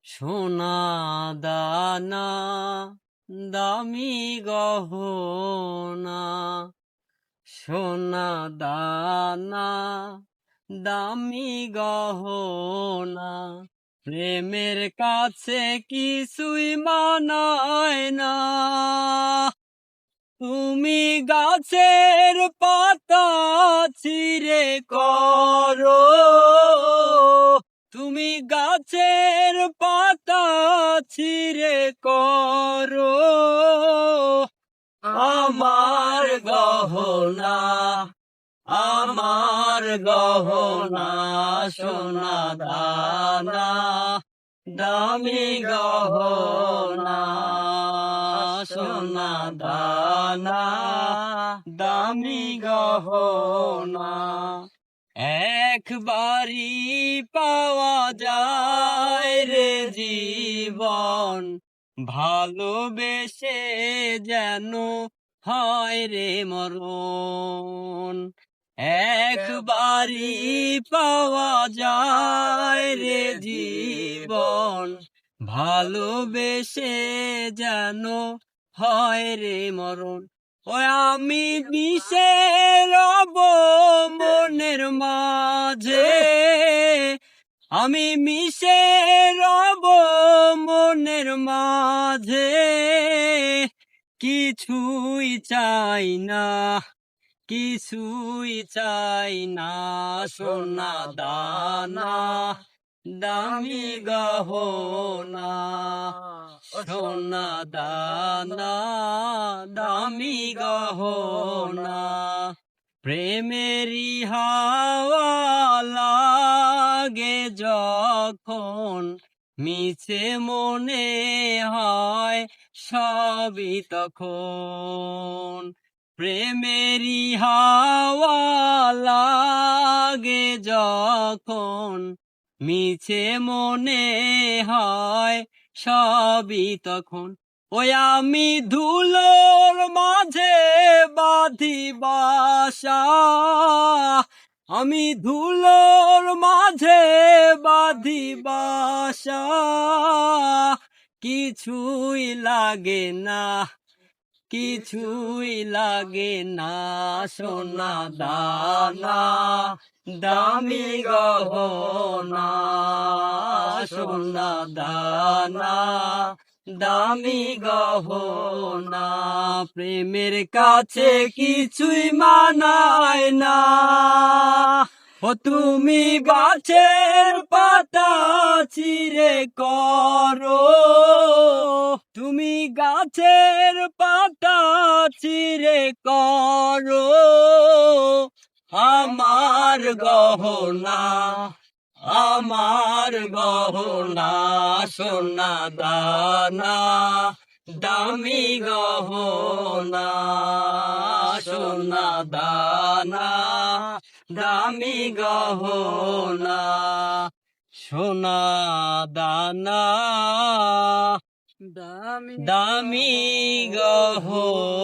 সোনা দানা দামি গহনা, সোনা দানা দামি গহনা, প্রেমের কাছে কিছুই মানায় না। তুমি গাছের পাতা ছিঁড়ে করো, তুমি গাছের পাতা ছিঁড়ে করো আমার গহনা, আমার গহনা, সোনা দানা দামি গহনা, সোনা দানা দামি গহনা। একবারই পাওয়া যায় রে জীবন, ভালোবেসে যেন হয় রে মরণ। একবারই পাওয়া যায় রে জীবন, ভালোবেসে যেন হয় রে মরণ। ওই আমি মিশে রব মনের মাঝে, আমি মিশে রব মনের মাঝে, কিছুই চাই না, কিছুই চাই না, সোনা দানা দামি গহনা, সোনা দানা দামি গহনা। প্রেমেরই হাওয়া লাগে যখন, মিছে মনে হয় সবই তখন। প্রেমেরই হাওয়া লাগে যখন, মিছে মনে হয় সবই তখন। ওই আমি ধুলোর মাঝে বাঁধি বাসা, আমি ধুলোর মাঝে বাঁধি বাসা, কিছুই লাগে না, কিছুই লাগে না, সোনা দানা দামি গহনা, সোনা দানা দামি গহনা। প্রেমের কাছে কিছুই মানায় না। ও তুমি গাছের পাতা ছিঁড়ে করো, তুমি গাছের পাতা ছিঁড়ে করো আমার গহনা, আমার গহনা, সোনা দানা দামি গহনা, সোনা দানা দামি গহনা, সোনা দানা দামি গহনা।